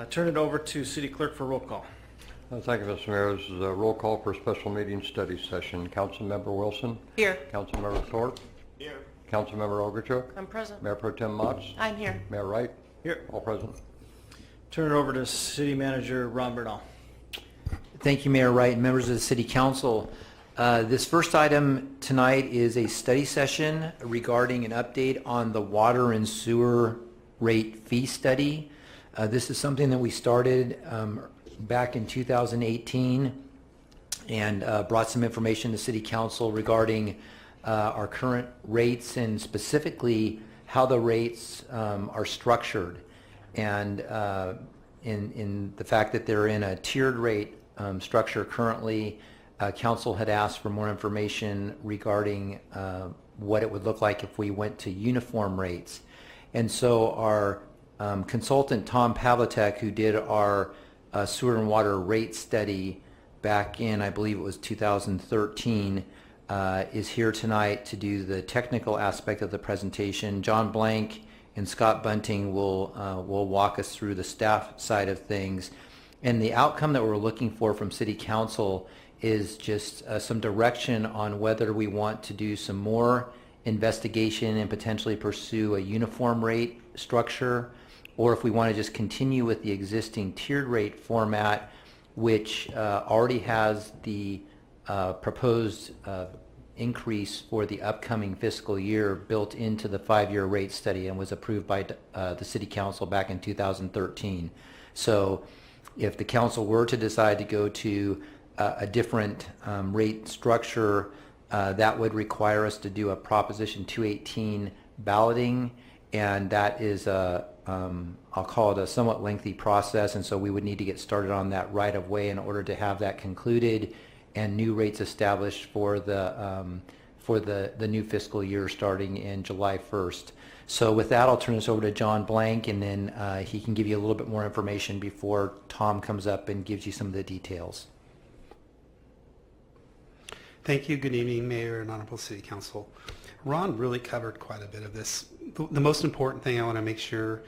Turn it over to City Clerk for roll call. Thank you, Mr. Mayor. This is a roll call for a special meeting study session. Councilmember Wilson. Here. Councilmember Thorpe. Here. Councilmember Ogerchuk. I'm present. Mayor Pro Tem Motz. I'm here. Mayor Wright. Here. All present. Turn it over to City Manager Ron Bernal. Thank you, Mayor Wright and members of the City Council. This first item tonight is a study session regarding an update on the water and sewer rate fee study. This is something that we started back in 2018 and brought some information to City Council regarding our current rates and specifically how the rates are structured, and in the fact that they're in a tiered rate structure currently. Council had asked for more information regarding what it would look like if we went to uniform rates. And so our consultant, Tom Pavlitek, who did our sewer and water rate study back in, I believe it was 2013, is here tonight to do the technical aspect of the presentation. John Blank and Scott Bunting will walk us through the staff side of things. And the outcome that we're looking for from City Council is just some direction on whether we want to do some more investigation and potentially pursue a uniform rate structure, or if we want to just continue with the existing tiered rate format, which already has the proposed increase for the upcoming fiscal year built into the 5-year rate study and was approved by the City Council back in 2013. So if the council were to decide to go to a different rate structure, that would require us to do a Proposition 218 balloting, and that is I'll call it a somewhat lengthy process, and so we would need to get started on that right away in order to have that concluded and new rates established for the new fiscal year starting in July 1st. So with that, I'll turn this over to John Blank, and then he can give you a little bit more information before Tom comes up and gives you some of the details. Thank you. Good evening, Mayor and Honorable City Council. Ron really covered quite a bit of this. The most important thing I want to make sure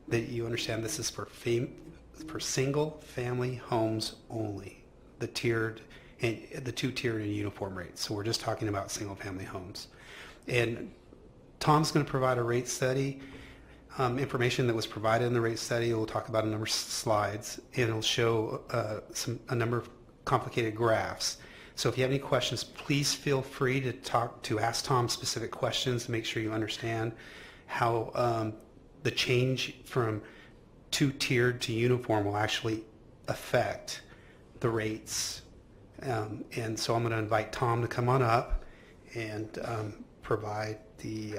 that you understand, this is for single family homes only, the two-tiered and uniform rates. So we're just talking about single family homes. And Tom's going to provide a rate study, information that was provided in the rate study. We'll talk about a number of slides, and it'll show a number of complicated graphs. So if you have any questions, please feel free to ask Tom specific questions to make sure you understand how the change from two-tiered to uniform will actually affect the rates. And so I'm going to invite Tom to come on up and provide the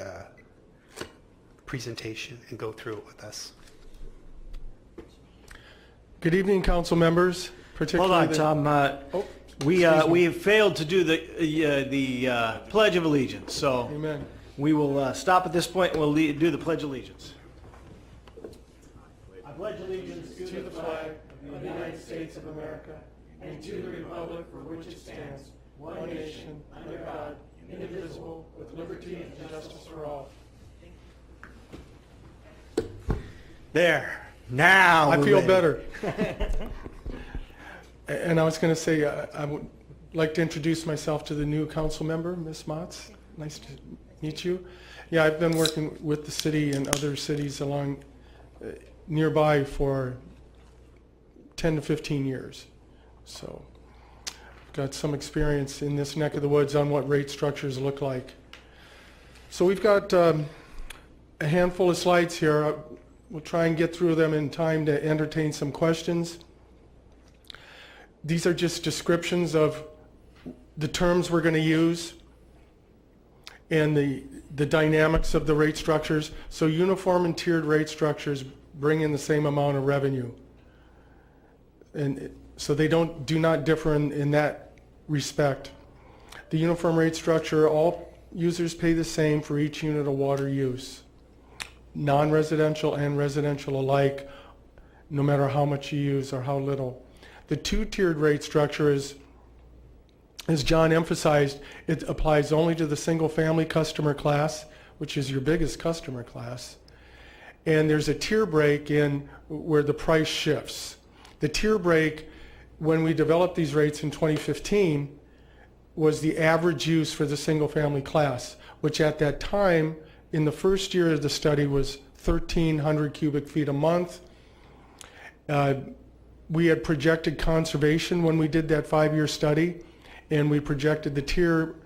presentation and go through it with us. Good evening, council members. Particularly Hold on, Tom. We have failed to do the Pledge of Allegiance, so Amen. we will stop at this point and we'll do the Pledge of Allegiance. I pledge allegiance To the flag of the United States of America and to the republic for which it stands, one nation, under God, indivisible, with liberty and justice for all. There. Now I we're feel ready. better. And I was going to say, I would like to introduce myself to the new council member, Ms. Motz. Nice to meet you. Yeah, I've been working with the city and other cities along nearby for 10 to 15 years. So I've got some experience in this neck of the woods on what rate structures look like. So we've got a handful of slides here. We'll try and get through them in time to entertain some questions. These are just descriptions of the terms we're going to use and the dynamics of the rate structures. So uniform and tiered rate structures bring in the same amount of revenue. And so they do not differ in that respect. The uniform rate structure, all users pay the same for each unit of water use. Non-residential and residential alike, no matter how much you use or how little. The two-tiered rate structure is, as John emphasized, it applies only to the single-family customer class, which is your biggest customer class. and there's a tier break in where the price shifts. The tier break, when we developed these rates in 2015, was the average use for the single-family class, which at that time, in the first year of the study, was 1,300 cubic feet a month. We had projected conservation when we did that 5-year study, and we projected the tier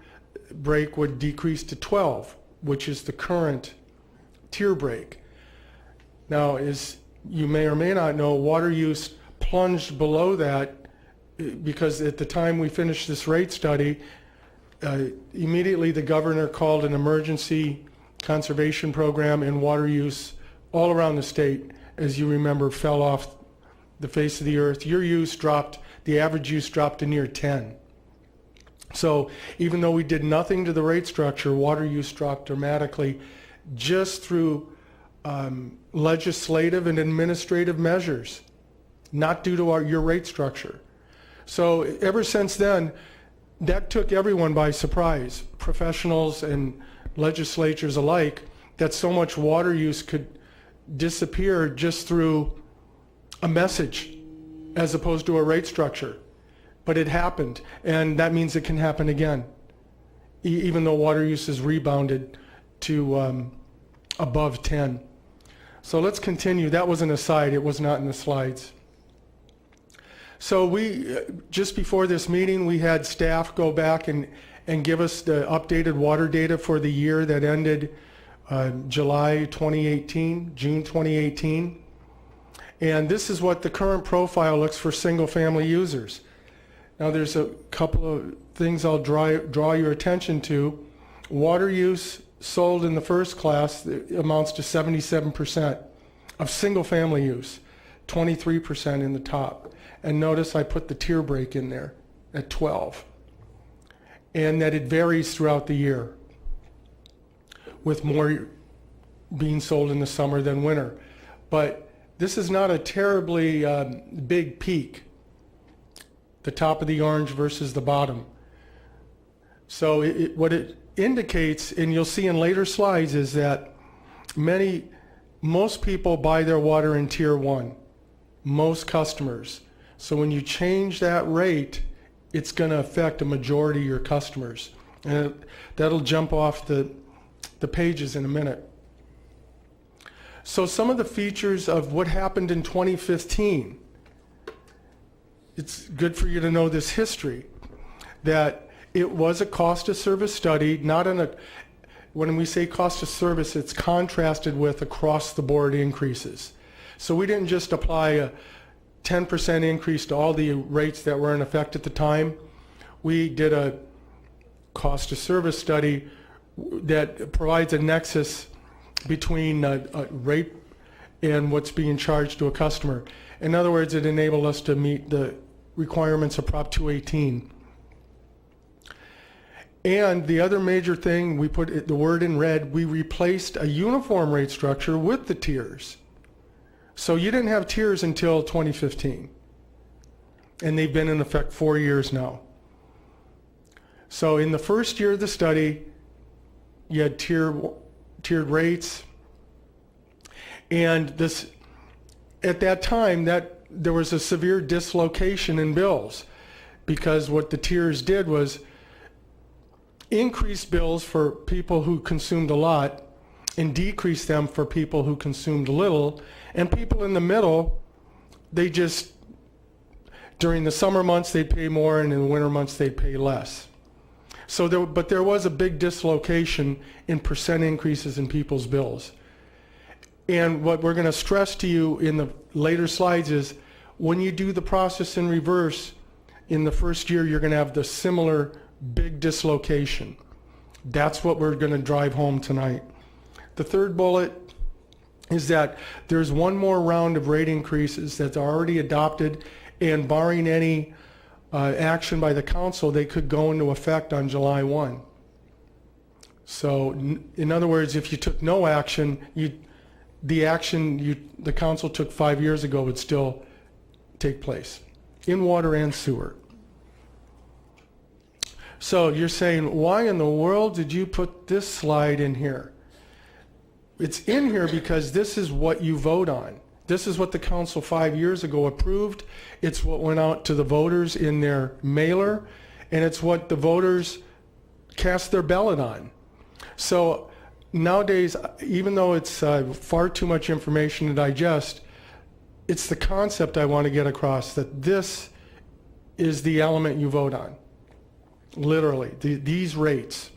break would decrease to 12, which is the current tier break. Now, as you may or may not know, water use plunged below that because at the time we finished this rate study, immediately the governor called an emergency conservation program, and water use all around the state, as you remember, fell off the face of the earth. Your use dropped, the average use dropped to near 10. So even though we did nothing to the rate structure, water use dropped dramatically just through legislative and administrative measures, not due to your rate structure. So ever since then, that took everyone by surprise, professionals and legislatures alike, that so much water use could disappear just through a message as opposed to a rate structure. But it happened, and that means it can happen again, even though water use has rebounded to above 10. So let's continue. That was an aside. It was not in the slides. So we, just before this meeting, we had staff go back and give us the updated water data for the year that ended July 2018, June 2018. And this is what the current profile looks for single-family users. Now there's a couple of things I'll draw your attention to. Water use sold in the first class amounts to 77% of single-family use, 23% in the top. And notice I put the tier break in there at 12. And that it varies throughout the year, with more being sold in the summer than winter. But this is not a terribly big peak, the top of the orange versus the bottom. So what it indicates, and you'll see in later slides, is that most people buy their water in tier 1, most customers. So when you change that rate, it's going to affect a majority of your customers. And that'll jump off the pages in a minute. So some of the features of what happened in 2015, it's good for you to know this history, that it was a cost of service study, when we say cost of service, it's contrasted with across the board increases. So we didn't just apply a 10% increase to all the rates that were in effect at the time. We did a cost of service study that provides a nexus between a rate and what's being charged to a customer. In other words, it enabled us to meet the requirements of Prop 218. And the other major thing, we put the word in red, we replaced a uniform rate structure with the tiers. So you didn't have tiers until 2015. And they've been in effect 4 years now. So in the first year of the study, you had tiered rates. And at that time, there was a severe dislocation in bills, because what the tiers did was increase bills for people who consumed a lot and decrease them for people who consumed little. And people in the middle, they just, during the summer months they'd pay more, and in the winter months they'd pay less. But there was a big dislocation in percent increases in people's bills. And what we're going to stress to you in the later slides is, when you do the process in reverse, in the first year you're going to have the similar big dislocation. That's what we're going to drive home tonight. The third bullet is that there's one more round of rate increases that's already adopted, and barring any action by the council, they could go into effect on July 1. So in other words, if you took no action, the action the council took 5 years ago would still take place in water and sewer. So you're saying, why in the world did you put this slide in here? it's in here because this is what you vote on. This is what the council 5 years ago approved. It's what went out to the voters in their mailer, and it's what the voters cast their ballot on. So nowadays, even though it's far too much information to digest, it's the concept I want to get across, that this is the element you vote on. Literally, these rates.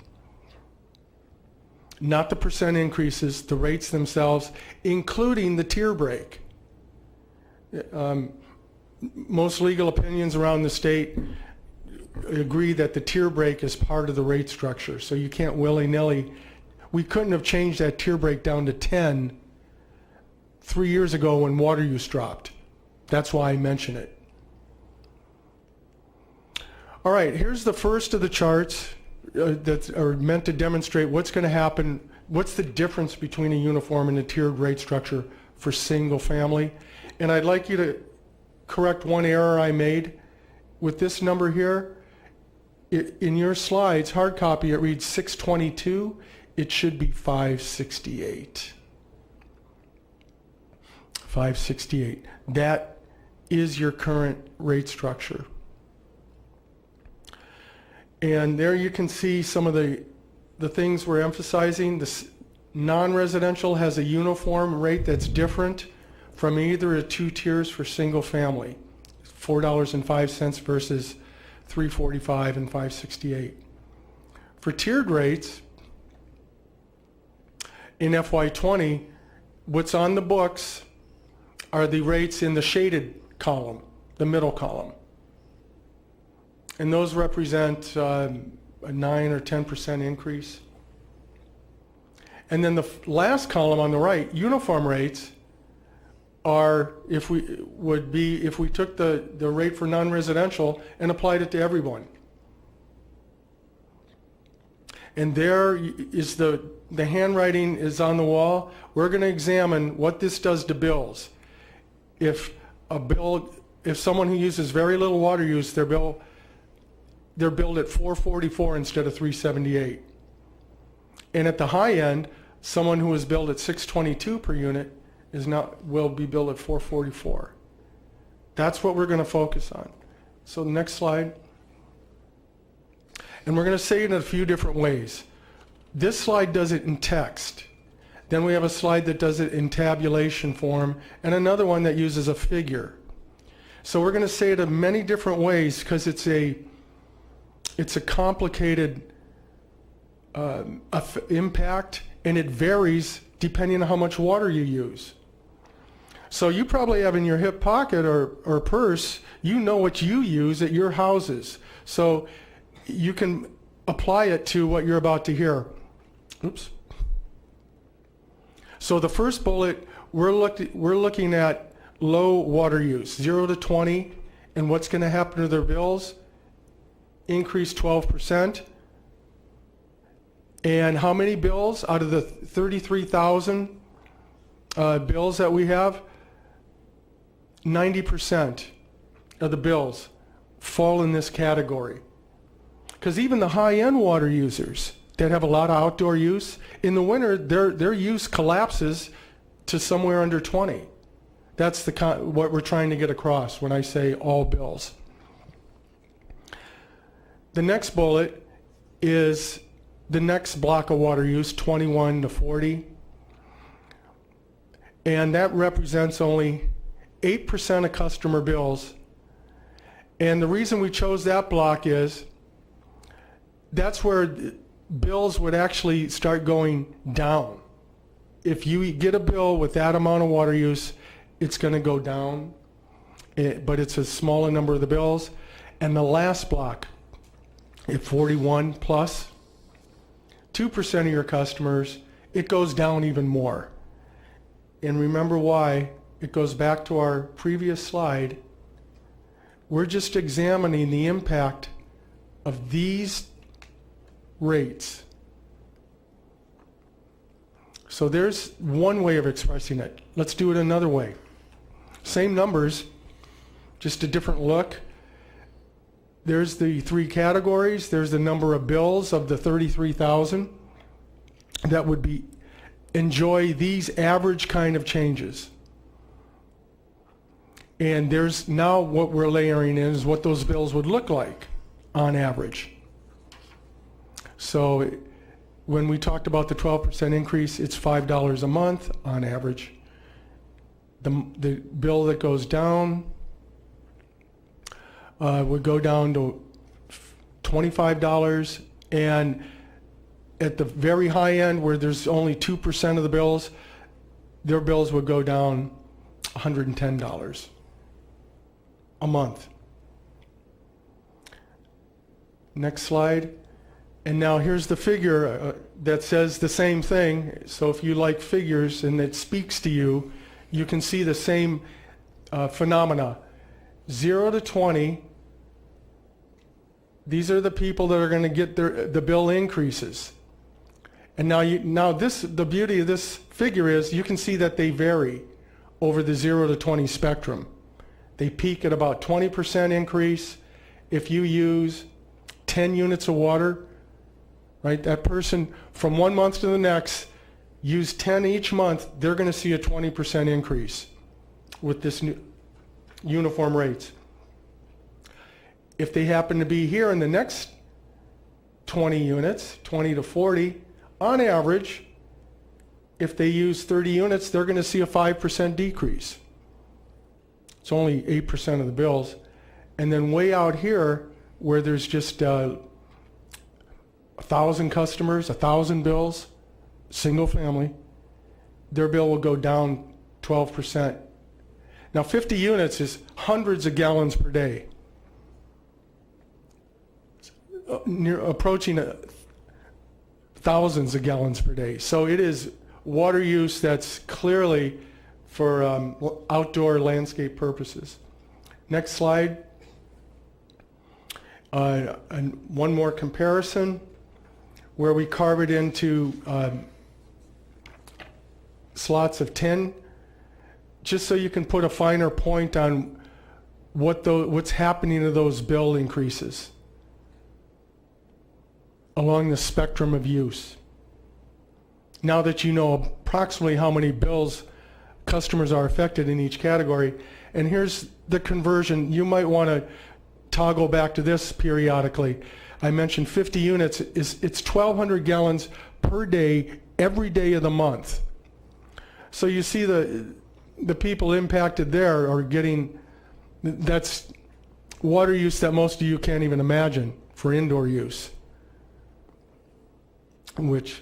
Not the percent increases, the rates themselves, including the tier break. Most legal opinions around the state agree that the tier break is part of the rate structure, so you can't willy-nilly. We couldn't have changed that tier break down to 10 3 years ago when water use dropped. That's why I mention it. All right, here's the first of the charts that are meant to demonstrate what's going to happen, what's the difference between a uniform and a tiered rate structure for single family. And I'd like you to correct one error I made with this number here. In your slides, hard copy, it reads 622. It should be 568. 568. That is your current rate structure. And there you can see some of the things we're emphasizing. This non-residential has a uniform rate that's different from either of two tiers for single family, $4.05 versus $3.45 and $5.68. For tiered rates, in FY20, what's on the books are the rates in the shaded column, the middle column. And those represent a 9 or 10% increase. And then the last column on the right, uniform rates, are if we took the rate for non-residential and applied it to everyone. And there is the handwriting is on the wall. We're going to examine what this does to bills. If someone who uses very little water use, they're billed at $4.44 instead of $3.78. And at the high end, someone who is billed at $6.22 per unit will be billed at $4.44. That's what we're going to focus on. So the next slide. And we're going to say it in a few different ways. This slide does it in text. Then we have a slide that does it in tabulation form, and another one that uses a figure. So we're going to say it in many different ways because it's a complicated impact, and it varies depending on how much water you use. So you probably have in your hip pocket or purse, you know what you use at your houses. So you can apply it to what you're about to hear. Oops. So the first bullet, we're looking at low water use, 0 to 20, and what's going to happen to their bills? Increase 12%. And how many bills out of the 33,000 bills that we have? 90% of the bills fall in this category. Because even the high-end water users that have a lot of outdoor use, in the winter their use collapses to somewhere under 20. That's what we're trying to get across when I say all bills. The next bullet is the next block of water use, 21 to 40. And that represents only 8% of customer bills. And the reason we chose that block is that's where bills would actually start going down. If you get a bill with that amount of water use, it's going to go down, but it's a smaller number of the bills. And the last block, at 41 plus, 2% of your customers, it goes down even more. And remember why? It goes back to our previous slide. We're just examining the impact of these rates. So there's one way of expressing it. Let's do it another way. Same numbers, just a different look. There's the three categories. There's the number of bills of the 33,000 that would be enjoy these average kind of changes. And there's now what we're layering in is what those bills would look like on average. So when we talked about the 12% increase, it's $5 a month on average. The bill that goes down would go down to $25, and at the very high end where there's only 2% of the bills, their bills would go down $110 a month. Next slide. And now here's the figure that says the same thing. So if you like figures and it speaks to you, you can see the same phenomena. 0 to 20, these are the people that are going to get the bill increases. And now the beauty of this figure is you can see that they vary over the 0 to 20 spectrum. They peak at about 20% increase. If you use 10 units of water, right, that person from 1 month to the next, use 10 each month, they're going to see a 20% increase with this new uniform rates. If they happen to be here in the next 20 units, 20 to 40, on average, if they use 30 units, they're going to see a 5% decrease. It's only 8% of the bills. And then way out here, where there's just 1,000 customers, 1,000 bills, single family, their bill will go down 12%. Now 50 units is hundreds of gallons per day, approaching thousands of gallons per day. So it is water use that's clearly for outdoor landscape purposes. Next slide. And one more comparison where we carve it into slots of 10, just so you can put a finer point on what's happening to those bill increases along the spectrum of use. Now that you know approximately how many bills customers are affected in each category, and here's the conversion. You might want to toggle back to this periodically. I mentioned 50 units. It's 1,200 gallons per day, every day of the month. So you see the people impacted there are getting, that's water use that most of you can't even imagine for indoor use, which,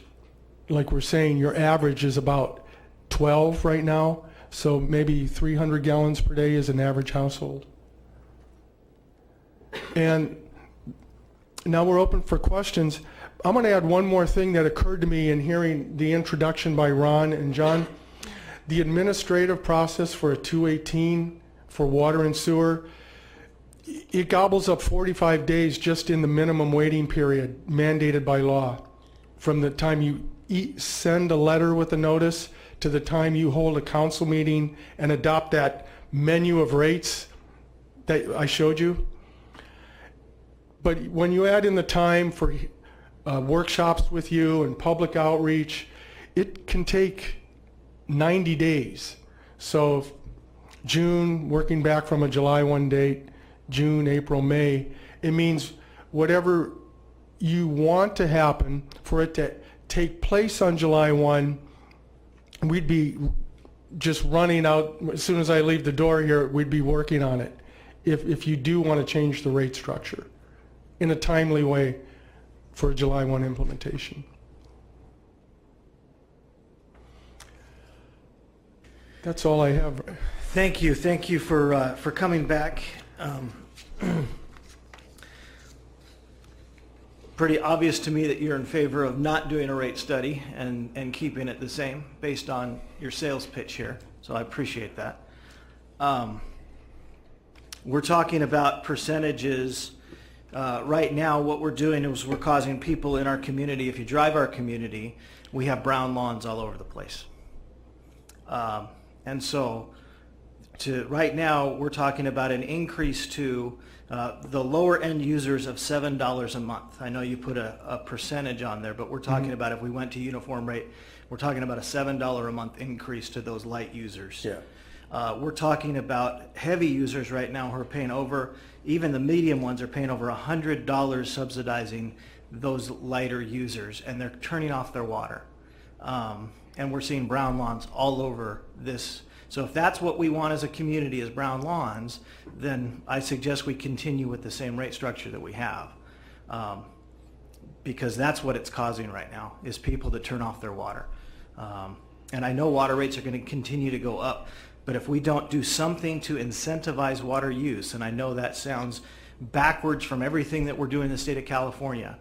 like we're saying, your average is about 12 right now, so maybe 300 gallons per day is an average household. And now we're open for questions. I'm going to add one more thing that occurred to me in hearing the introduction by Ron and John. The administrative process for a 218 for water and sewer, it gobbles up 45 days just in the minimum waiting period mandated by law. From the time you send a letter with a notice to the time you hold a council meeting and adopt that menu of rates that I showed you. But when you add in the time for workshops with you and public outreach, it can take 90 days. So June, working back from a July 1 date, June, April, May, it means whatever you want to happen for it to take place on July 1, we'd be just running out, as soon as I leave the door here, we'd be working on it if you do want to change the rate structure in a timely way for July 1 implementation. That's all I have. Thank you for coming back. Pretty obvious to me that you're in favor of not doing a rate study and keeping it the same based on your sales pitch here, so I appreciate that. We're talking about percentages. Right now, what we're doing is we're causing people in our community, if you drive our community, we have brown lawns all over the place. And so right now, we're talking about an increase to the lower end users of $7 a month. I know you put a percentage on there, but we're talking about if we went to uniform rate, we're talking about a $7 a month increase to those light users. Yeah. We're talking about heavy users right now who are paying over, even the medium ones are paying over $100 subsidizing those lighter users, and they're turning off their water. And we're seeing brown lawns all over this. So if that's what we want as a community, as brown lawns, then I suggest we continue with the same rate structure that we have. Because that's what it's causing right now, is people to turn off their water. And I know water rates are going to continue to go up, but if we don't do something to incentivize water use, and I know that sounds backwards from everything that we're doing in the state of California,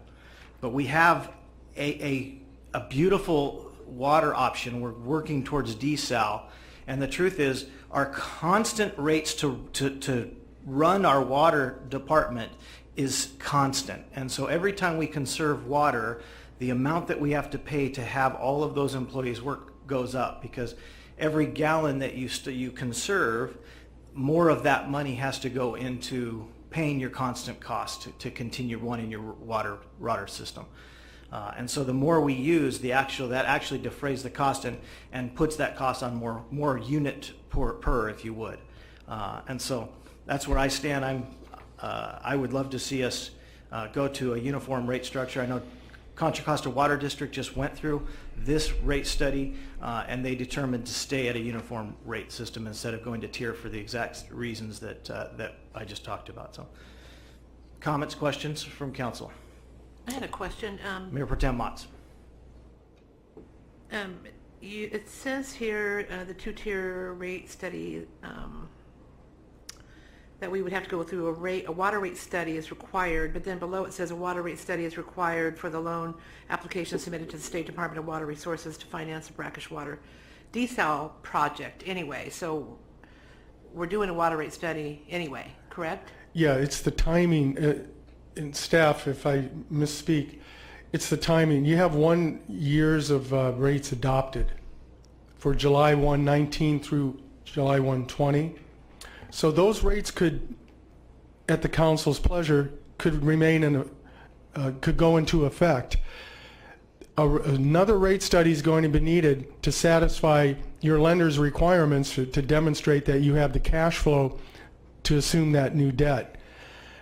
but we have a beautiful water option. We're working towards desal, and the truth is our constant rates to run our water department is constant. And so every time we conserve water, the amount that we have to pay to have all of those employees work goes up, because every gallon that you conserve, more of that money has to go into paying your constant cost to continue running your water system. And so the more we use, that actually defrays the cost and puts that cost on more unit per, if you would. And so that's where I stand. I would love to see us go to a uniform rate structure. I know Contra Costa Water District just went through this rate study, and they determined to stay at a uniform rate system instead of going to tier for the exact reasons that I just talked about. So, comments, questions from council? I had a question. Mayor Pro Tem Motz. It says here the two-tier rate study that we would have to go through a water rate study is required, but then below it says a water rate study is required for the loan application submitted to the State Department of Water Resources to finance the brackish water desal project anyway. So we're doing a water rate study anyway, correct? Yeah, it's the timing. And staff, if I misspeak, it's the timing. You have 1 years of rates adopted for July 1, 19 through July 1, 20. So those rates could, at the council's pleasure, could remain could go into effect. Another rate study is going to be needed to satisfy your lender's requirements to demonstrate that you have the cash flow to assume that new debt.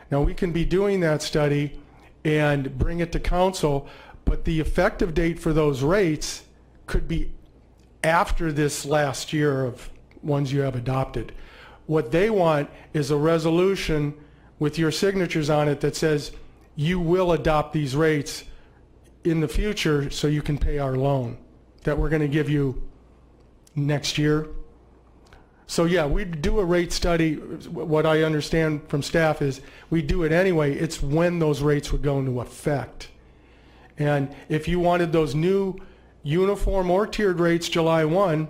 Now, we can be doing that study and bring it to council, but the effective date for those rates could be after this last year of ones you have adopted. What they want is a resolution with your signatures on it that says you will adopt these rates in the future so you can pay our loan that we're going to give you next year. So yeah, we do a rate study. What I understand from staff is we do it anyway. It's when those rates would go into effect. And if you wanted those new uniform or tiered rates July 1,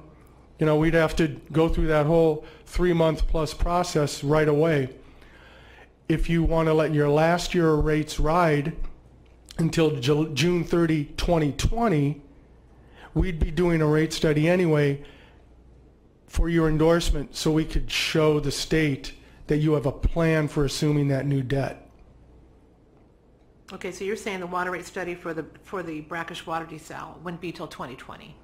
we'd have to go through that whole 3-month plus process right away. If you want to let your last year rates ride until June 30, 2020, we'd be doing a rate study anyway for your endorsement so we could show the state that you have a plan for assuming that new debt. Okay, so you're saying the water rate study for the brackish water desal wouldn't be till 2020?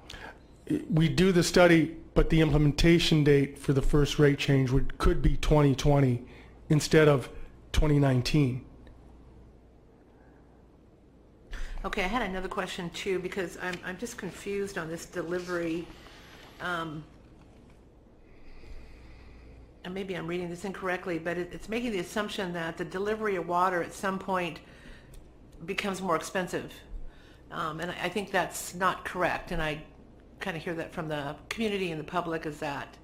We do the study, but the implementation date for the first rate change could be 2020 instead of 2019. Okay, I had another question too, because I'm just confused on this delivery. And maybe I'm reading this incorrectly, but it's making the assumption that the delivery of water at some point becomes more expensive. And I think that's not correct. And I kind of hear that from the community and the public, is that,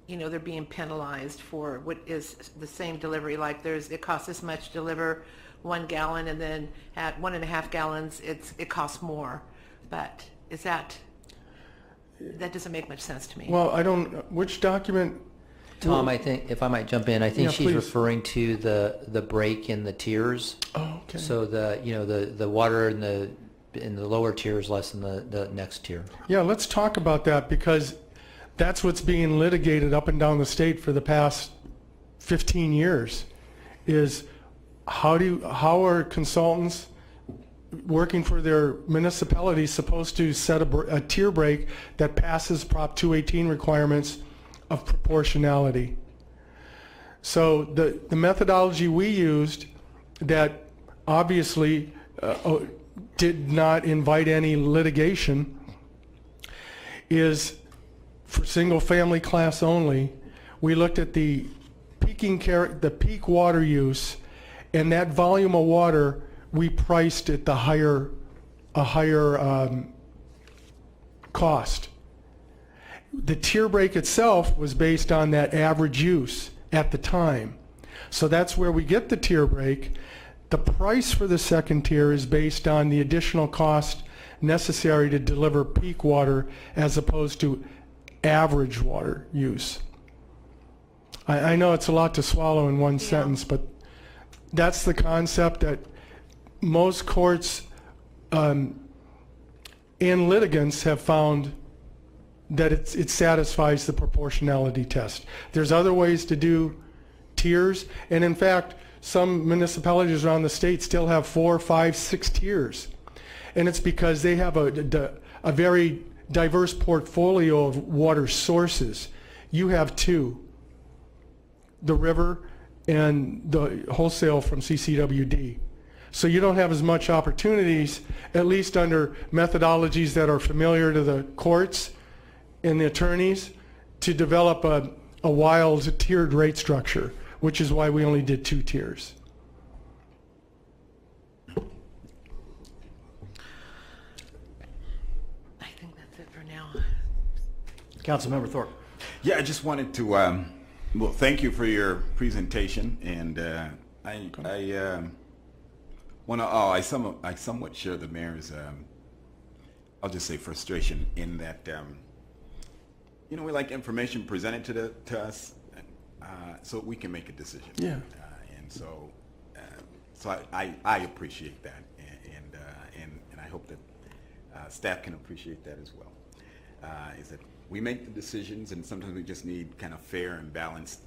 they're being penalized for what is the same delivery. Like it costs this much to deliver 1 gallon, and then at 1.5 gallons, it costs more. But that doesn't make much sense to me. Well, I don't, which document? Tom, I think, if I might jump in, I think Yeah, she's please. referring to the break in the tiers. Oh, okay. So the water in the lower tier is less than the next tier. Yeah, let's talk about that, because that's what's being litigated up and down the state for the past 15 years, is how are consultants working for their municipality, supposed to set a tier break that passes Prop 218 requirements of proportionality. So the methodology we used that obviously did not invite any litigation is for single family class only. We looked at the peak water use, and that volume of water we priced at a higher cost. The tier break itself was based on that average use at the time. So that's where we get the tier break. The price for the second tier is based on the additional cost necessary to deliver peak water as opposed to average water use. I know it's a lot to swallow in one sentence, but that's the concept that most courts and litigants have found that it satisfies the proportionality test. There's other ways to do tiers, and in fact, some municipalities around the state still have 4, 5, 6 tiers. And it's because they have a very diverse portfolio of water sources. You have 2, the river and the wholesale from CCWD. So you don't have as much opportunities, at least under methodologies that are familiar to the courts and the attorneys, to develop a wild tiered rate structure, which is why we only did 2 tiers. I think that's it for now. Councilmember Thorpe. Yeah, I just wanted to, well, thank you for your presentation, and I somewhat share the mayor's, I'll just say frustration in that, we like information presented to us, so we can make a decision. Yeah. And so I appreciate that, and I hope that staff can appreciate that as well. Is that we make the decisions, and sometimes we just need kind of fair and balanced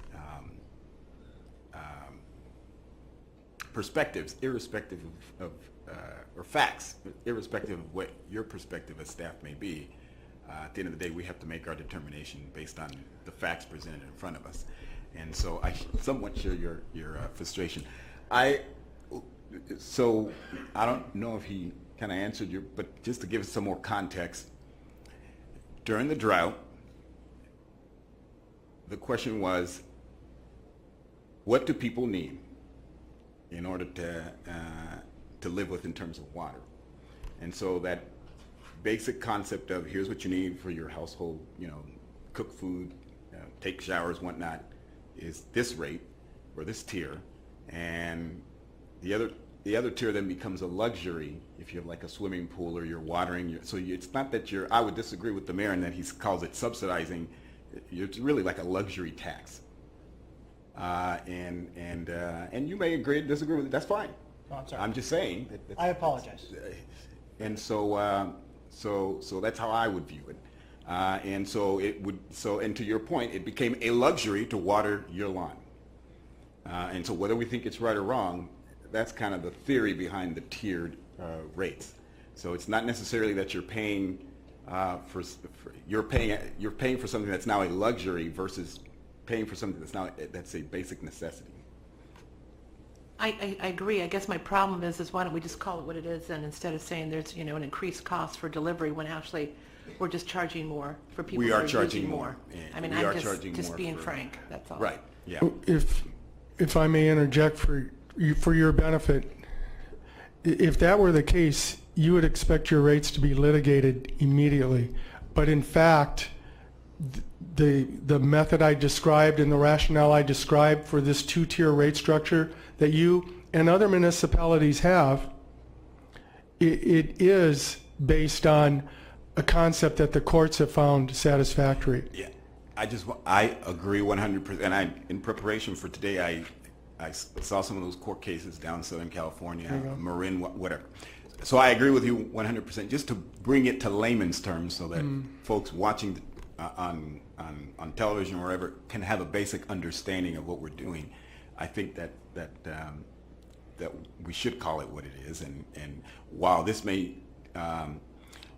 perspectives, irrespective of or facts, irrespective of what your perspective as staff may be. At the end of the day, we have to make our determination based on the facts presented in front of us. And so I somewhat share your frustration. So I don't know if he kind of answered you, but just to give some more context, during the drought, the question was, what do people need in order to live with in terms of water? And so that basic concept of here's what you need for your household, cook food, take showers, whatnot, is this rate or this tier, and the other tier then becomes a luxury if you have like a swimming pool or you're watering. It's not that I would disagree with the mayor in that he calls it subsidizing. It's really like a luxury tax. And you may agree or disagree with it. That's fine. Oh, I'm sorry. I'm just saying. I apologize. And so that's how I would view it. And to your point, it became a luxury to water your lawn. And so whether we think it's right or wrong, that's kind of the theory behind the tiered rates. So it's not necessarily that you're paying you're paying for something that's now a luxury versus paying for something that's a basic necessity. I agree. I guess my problem is why don't we just call it what it is, and instead of saying there's an increased cost for delivery when actually we're just charging more for people We who are are charging using more. I mean, We are I'm charging just more being for- frank. That's all. Right. Yeah. If I may interject for your benefit, if that were the case, you would expect your rates to be litigated immediately. But in fact, the method I described and the rationale I described for this 2-tier rate structure that you and other municipalities have, it is based on a concept that the courts have found satisfactory. Yeah. I agree 100%. And in preparation for today, I saw some of those court cases down in Southern California, Marin, whatever. So I agree with you 100%. Just to bring it to layman's terms so that folks watching on television or wherever can have a basic understanding of what we're doing. I think that that we should call it what it is. And while this may,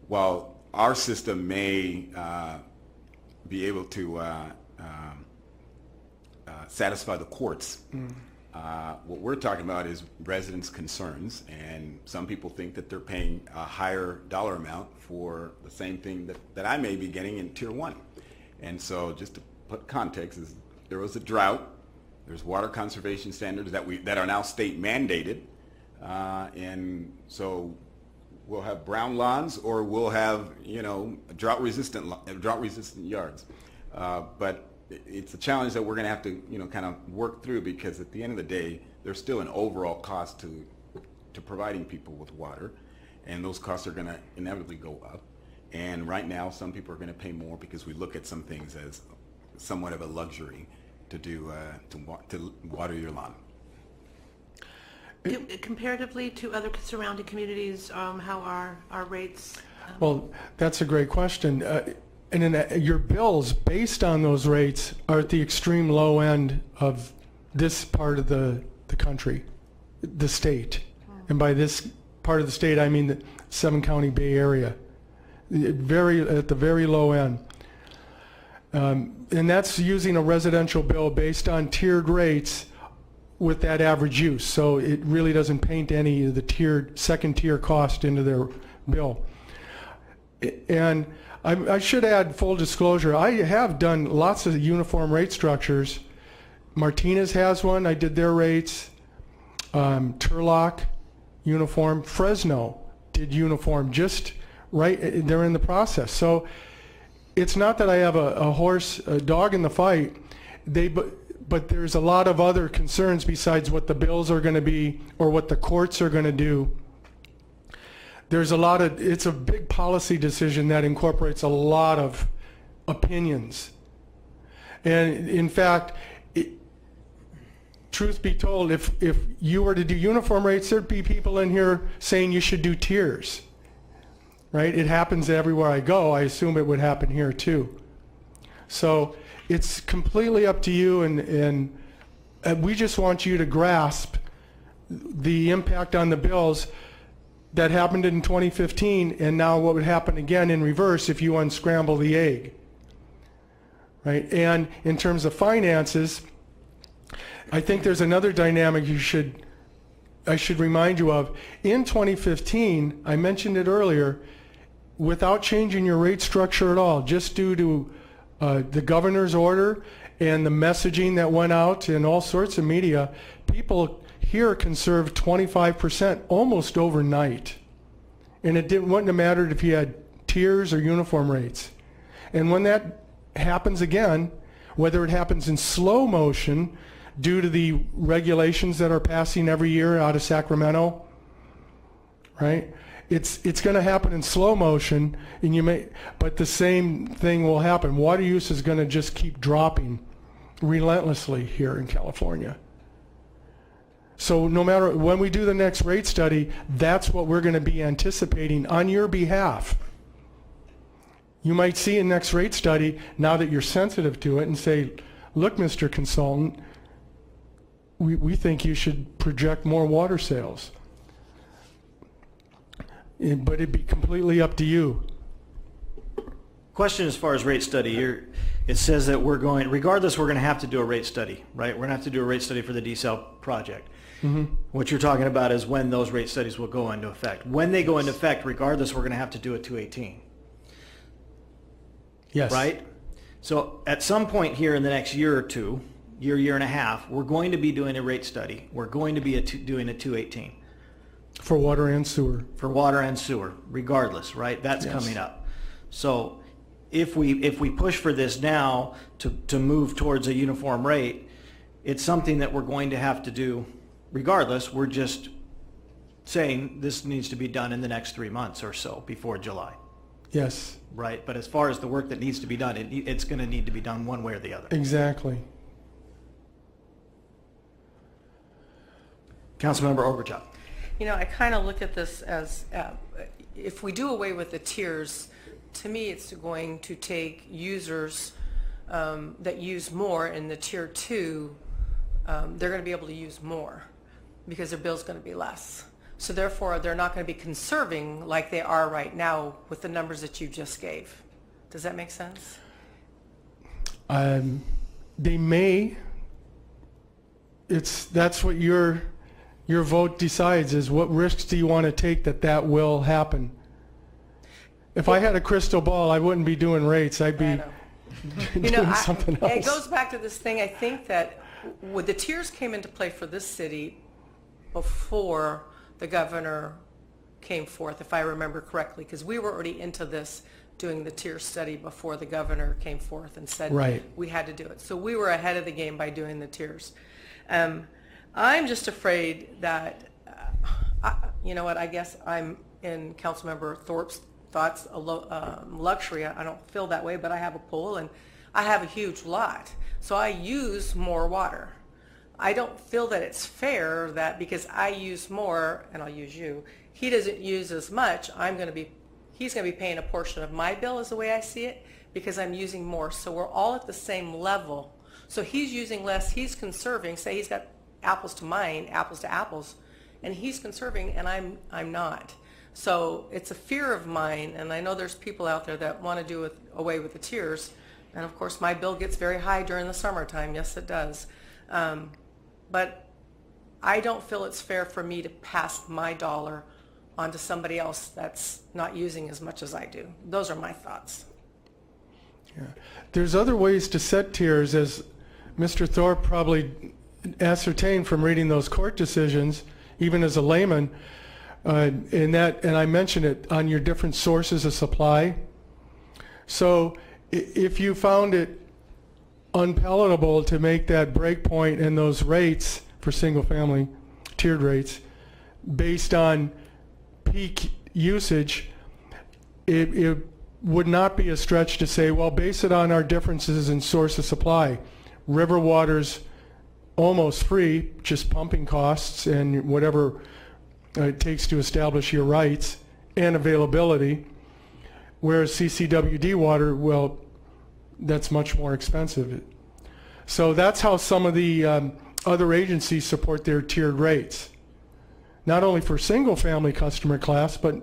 while our system may be able to satisfy the courts, what we're talking about is residents' concerns, and some people think that they're paying a higher dollar amount for the same thing that I may be getting in Tier 1. And so just to put context, is there was a drought, there's water conservation standards that are now state mandated, and so we'll have brown lawns or we'll have, drought resistant yards. But it's a challenge that we're going to have to, kind of work through, because at the end of the day, there's still an overall cost to providing people with water, and those costs are going to inevitably go up. And right now, some people are going to pay more because we look at some things as somewhat of a luxury to do to water your lawn. Comparatively to other surrounding communities, how are our rates? Well, that's a great question. And then your bills based on those rates are at the extreme low end of this part of the country, the state. And by this part of the state, I mean the 7-county Bay Area. At the very low end. And that's using a residential bill based on tiered rates with that average use. So it really doesn't paint any of the second tier cost into their bill. And I should add full disclosure, I have done lots of uniform rate structures. Martinez has one, I did their rates. Turlock, uniform. Fresno did uniform, just right, they're in the process. So it's not that I have a dog in the fight, but there's a lot of other concerns besides what the bills are going to be or what the courts are going to do. It's a big policy decision that incorporates a lot of opinions. And in fact, truth be told, if you were to do uniform rates, there'd be people in here saying you should do tiers. Right? It happens everywhere I go. I assume it would happen here too. So it's completely up to you, and we just want you to grasp the impact on the bills that happened in 2015, and now what would happen again in reverse if you unscramble the egg. Right? And in terms of finances, I think there's another dynamic I should remind you of. In 2015, I mentioned it earlier, without changing your rate structure at all, just due to the governor's order and the messaging that went out in all sorts of media, people here can save 25% almost overnight. And it wouldn't have mattered if you had tiers or uniform rates. And when that happens again, whether it happens in slow motion due to the regulations that are passing every year out of Sacramento, right? It's going to happen in slow motion, and but the same thing will happen. Water use is going to just keep dropping relentlessly here in California. So no matter when we do the next rate study, that's what we're going to be anticipating on your behalf. You might see in next rate study, now that you're sensitive to it, and say, look, Mr. Consultant, we think you should project more water sales. But it'd be completely up to you. Question as far as rate study, it says that regardless, we're going to have to do a rate study, right? We're going to have to do a rate study for the desal project. Mm-hmm. What you're talking about is when those rate studies will go into effect. When they go into effect, regardless, we're going to have to do a 218. Yes. Right? So at some point here in the next year or two, year and a half, we're going to be doing a rate study. We're going to be doing a 218. For water and sewer. For water and sewer, regardless, right? That's coming up. So if we push for this now to move towards a uniform rate, it's something that we're going to have to do regardless. We're just saying this needs to be done in the next 3 months or so before July. Yes. Right? But as far as the work that needs to be done, it's going to need to be done one way or the other. Exactly. Councilmember Ogerchop. I kind of look at this as if we do away with the tiers, to me it's going to take users that use more in the tier 2, they're going to be able to use more. because their bill's going to be less. So therefore, they're not going to be conserving like they are right now with the numbers that you just gave. Does that make sense? They may. That's what your vote decides, is what risks do you want to take that will happen. If I had a crystal ball, I wouldn't be doing rates. I'd be doing something else. It goes back to this thing. I think that the tiers came into play for this city before the governor came forth, if I remember correctly, because we were already into this, doing the tier study before the governor came forth and said we had to do it. So we were ahead of the game by doing the tiers. I'm just afraid that, you know what, I guess I'm in Councilmember Thorpe's thoughts, luxury. I don't feel that way, but I have a pool and I have a huge lot. So I use more water. I don't feel that it's fair that because I use more, and I'll use you, he doesn't use as much, he's going to be paying a portion of my bill is the way I see it, because I'm using more. So we're all at the same level. So he's using less, he's conserving, say he's got apples to mine, apples to apples, and he's conserving and I'm not. So it's a fear of mine, and I know there's people out there that want to do away with the tiers, and of course my bill gets very high during the summertime, yes it does. But I don't feel it's fair for me to pass my dollar onto somebody else that's not using as much as I do. Those are my thoughts. Yeah. There's other ways to set tiers, as Mr. Thorpe probably ascertained from reading those court decisions, even as a layman, and I mentioned it on your different sources of supply. So if you found it unpalatable to make that break point and those rates for single family tiered rates based on peak usage, it would not be a stretch to say, well, base it on our differences in source of supply. River water's almost free, just pumping costs and whatever it takes to establish your rights and availability, whereas CCWD water, well, that's much more expensive. So that's how some of the other agencies support their tiered rates, not only for single family customer class, but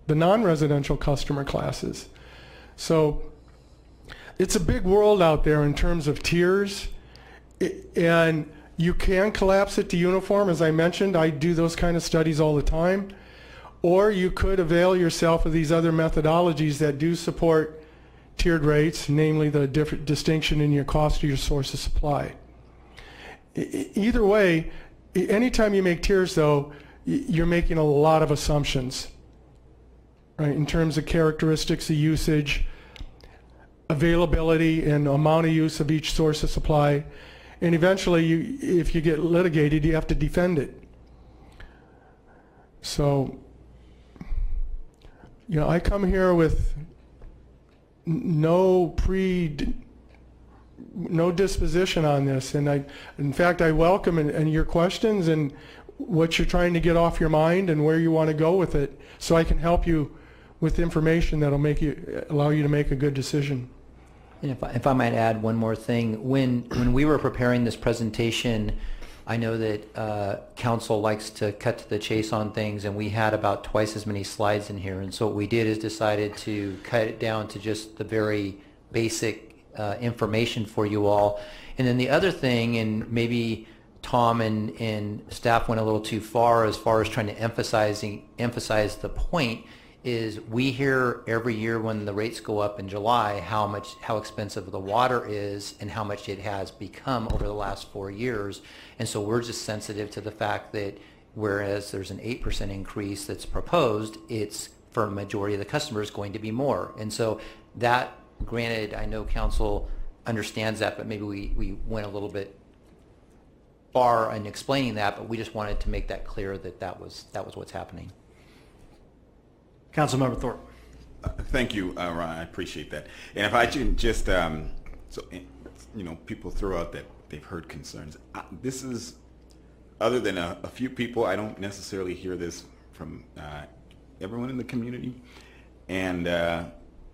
the non-residential customer classes. So it's a big world out there in terms of tiers, and you can collapse it to uniform. As I mentioned, I do those kind of studies all the time. Or you could avail yourself of these other methodologies that do support tiered rates, namely the different distinction in your cost of your source of supply. Either way, anytime you make tiers, though, you're making a lot of assumptions, right, in terms of characteristics of usage, availability, and amount of use of each source of supply. And eventually, if you get litigated, you have to defend it. So, I come here with no disposition on this, and in fact, I welcome and your questions and what you're trying to get off your mind and where you want to go with it, so I can help you with information that'll allow you to make a good decision. And if I might add one more thing, when we were preparing this presentation, I know that council likes to cut to the chase on things, and we had about twice as many slides in here. And so what we did is decided to cut it down to just the very basic information for you all. And then the other thing, and maybe Tom and staff went a little too far as trying to emphasize the point, is we hear every year when the rates go up in July how expensive the water is and how much it has become over the last 4 years. And so we're just sensitive to the fact that whereas there's an 8% increase that's proposed, it's for a majority of the customers going to be more. And so that, granted, I know council understands that, but maybe we went a little bit far in explaining that, but we just wanted to make that clear that was what's happening. Councilmember Thorpe. Thank you, Ron. I appreciate that. And if I can just, people throw out that they've heard concerns. This is, other than a few people, I don't necessarily hear this from everyone in the community. And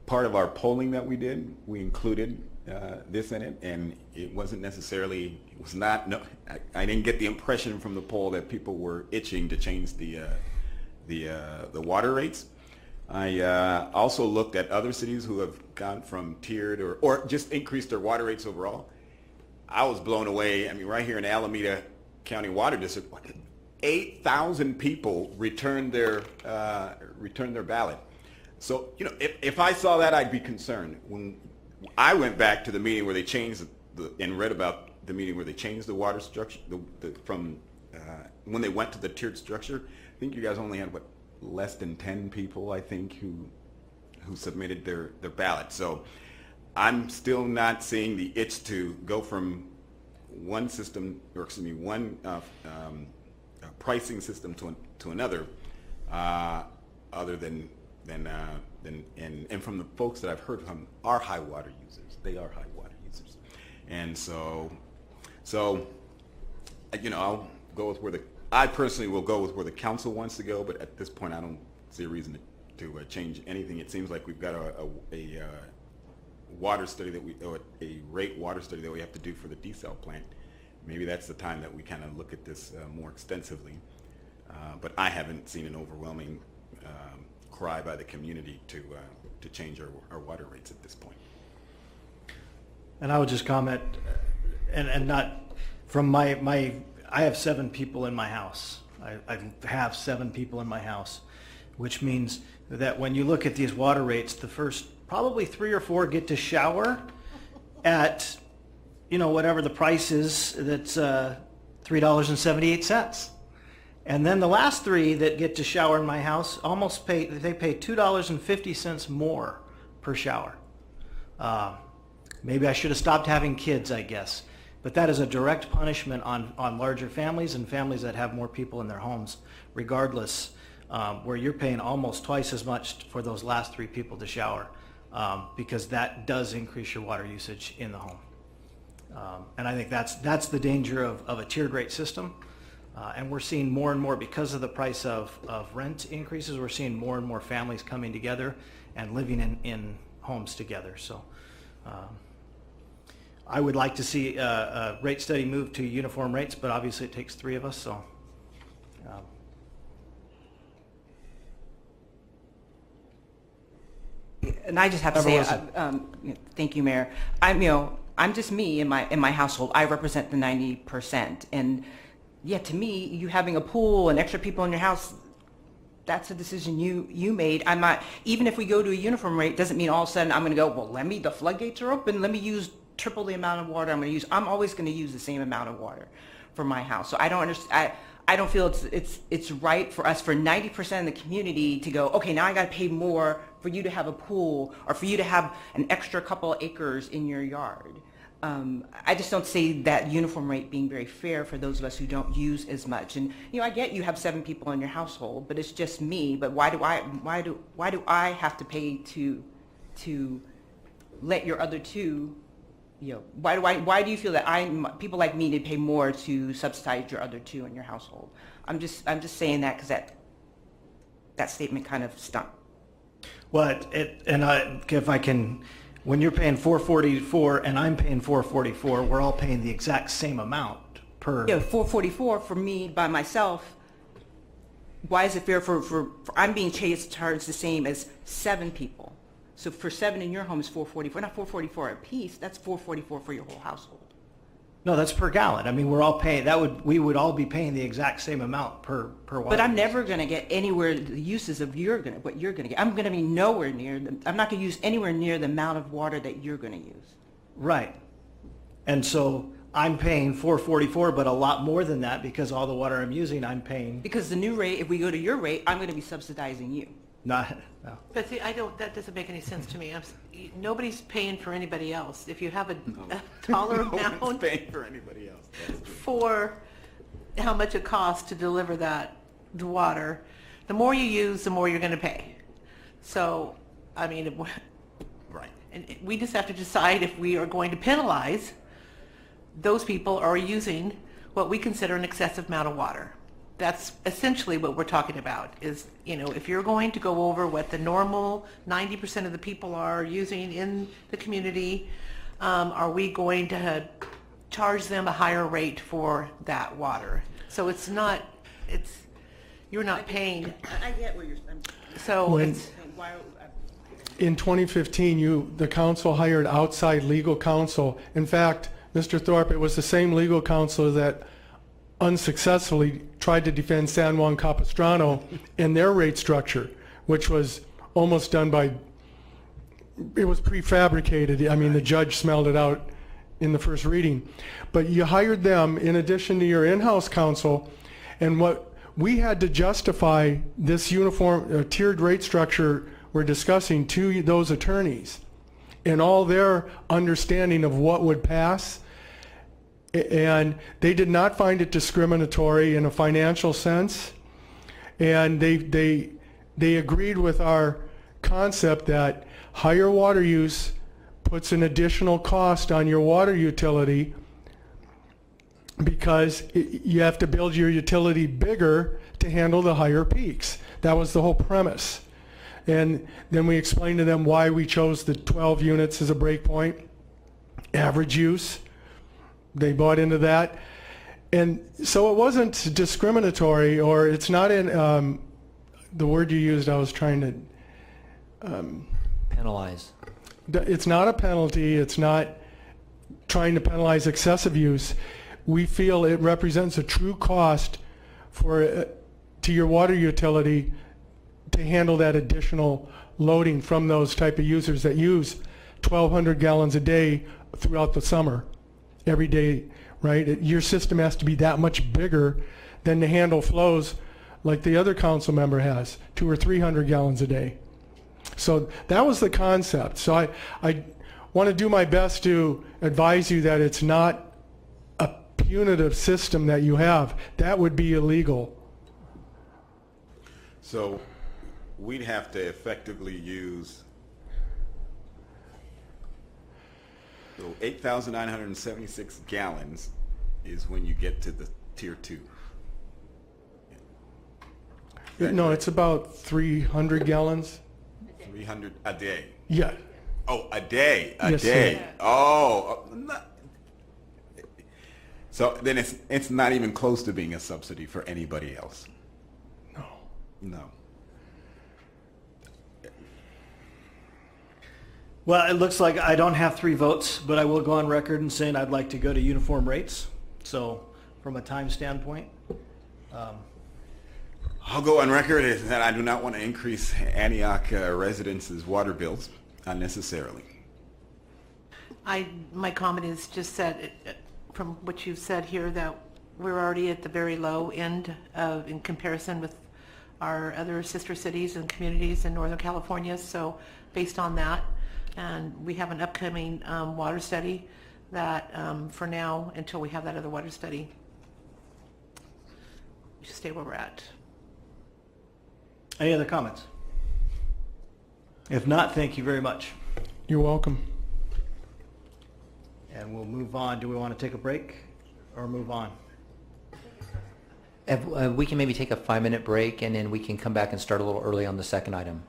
part of our polling that we did, we included this in it, and it wasn't necessarily, it was not, no, I didn't get the impression from the poll that people were itching to change the water rates. I also looked at other cities who have gone from tiered or just increased their water rates overall. I was blown away. I mean, right here in Alameda County Water District, 8,000 people returned their ballot. So, you know, if I saw that, I'd be concerned. When I went back to the meeting where they changed and read about the meeting where they changed the water structure from when they went to the tiered structure, I think you guys only had less than 10 people, I think, who submitted their ballot. So I'm still not seeing the itch to go from one system, or excuse me, one pricing system to another, other than and from the folks that I've heard from are high water users. They are high water users, and so you know, I'll go with I personally will go with where the council wants to go, but at this point I don't see a reason to change anything. It seems like we've got a water study or a rate water study that we have to do for the desal plant. Maybe that's the time that we kind of look at this more extensively. But I haven't seen an overwhelming cry by the community to change our water rates at this point. And I would just comment, and not from I have 7 people in my house. I have 7 people in my house, which means that when you look at these water rates, the first probably 3 or 4 get to shower at, you know, whatever the price is, that's $3.78. And then the last 3 that get to shower in my house pay $2.50 more per shower. Maybe I should have stopped having kids, I guess. But that is a direct punishment on larger families and families that have more people in their homes, regardless, where you're paying almost twice as much for those last 3 people to shower, because that does increase your water usage in the home. And I think that's the danger of a tiered rate system. And we're seeing more and more, because of the price of rent increases, we're seeing more and more families coming together and living in homes together. So I would like to see a rate study move to uniform rates, but obviously it takes 3 of us. So and I just have to say, thank you, Mayor. I'm just me in my household. I represent the 90%, and yeah, to me, you having a pool and extra people in your house, that's a decision you made. I'm not, even if we go to a uniform rate, doesn't mean all of a sudden I'm going to go, well, the floodgates are open, let me use triple the amount of water I'm going to use. I'm always going to use the same amount of water for my house. So I don't understand. I don't feel it's right for us, for 90% of the community, to go, okay, now I got to pay more for you to have a pool or for you to have an extra couple acres in your yard. I just don't see that uniform rate being very fair for those of us who don't use as much. And I get you have 7 people in your household, but it's just me. But why do I have to pay to let your other 2? Why do you feel that people like me need to pay more to subsidize your other 2 in your household? I'm just saying that because that statement kind of stunk. Well, if I can, when you're paying $4.44 and I'm paying $4.44, we're all paying the exact same amount per. Yeah, $4.44 for me by myself. Why is it fair for I'm being charged the same as 7 people? So for 7 in your home is $4.44, not $4.44 a piece. That's $4.44 for your whole household. No, that's per gallon. I mean, we're all paying. We would all be paying the exact same amount per water. But I'm never going to get anywhere the uses of what you're going to get. I'm going to be nowhere near. I'm not going to use anywhere near the amount of water that you're going to use. Right. And so I'm paying $4.44, but a lot more than that, because all the water I'm using, I'm paying. Because the new rate, if we go to your rate, I'm going to be subsidizing you. No. But see, that doesn't make any sense to me. Nobody's paying for anybody else. If you have a dollar amount. No one's paying for anybody else. For how much it costs to deliver the water, the more you use, the more you're going to pay. So, I mean, Right. And we just have to decide if we are going to penalize those people who are using what we consider an excessive amount of water. That's essentially what we're talking about, is, if you're going to go over what the normal 90% of the people are using in the community, are we going to charge them a higher rate for that water? So you're not paying. I get what you're saying. So When- In 2015, the council hired outside legal counsel. In fact, Mr. Thorpe, it was the same legal counsel that unsuccessfully tried to defend San Juan Capistrano in their rate structure, which was almost done by, it was prefabricated. I mean, the judge smelled it out in the first reading. But you hired them in addition to your in-house counsel, and what we had to justify this uniform tiered rate structure we're discussing to those attorneys and all their understanding of what would pass. And they did not find it discriminatory in a financial sense. And they agreed with our concept that higher water use puts an additional cost on your water utility because you have to build your utility bigger to handle the higher peaks. That was the whole premise. And then we explained to them why we chose the 12 units as a breakpoint, average use. They bought into that. And so it wasn't discriminatory, or it's not in the word you used, I was trying to... Penalize. It's not a penalty. It's not trying to penalize excessive use. We feel it represents a true cost to your water utility to handle that additional loading from those type of users that use 1,200 gallons a day throughout the summer, every day, right? Your system has to be that much bigger than to handle flows like the other council member has, 200 or 300 gallons a day. So that was the concept. So I want to do my best to advise you that it's not a punitive system that you have. That would be illegal. So we'd have to effectively use 8,976 gallons is when you get to the tier 2. No, it's about 300 gallons. 300 a day. Yeah. Oh, a day, a Yes, day. sir. Oh, so then it's not even close to being a subsidy for anybody else. No. No. Well, it looks like I don't have 3 votes, but I will go on record and saying I'd like to go to uniform rates. So from a time standpoint, I'll go on record as that I do not want to increase Antioch residents' water bills unnecessarily. My comment is just that, from what you've said here, that we're already at the very low end in comparison with our other sister cities and communities in Northern California. So based on that, and we have an upcoming water study that for now, until we have that other water study, we should stay where we're at. any other comments? If not, thank you very much. You're welcome. And we'll move on. Do we want to take a break or move on? We can maybe take a 5-minute break, and then we can come back and start a little early on the second item.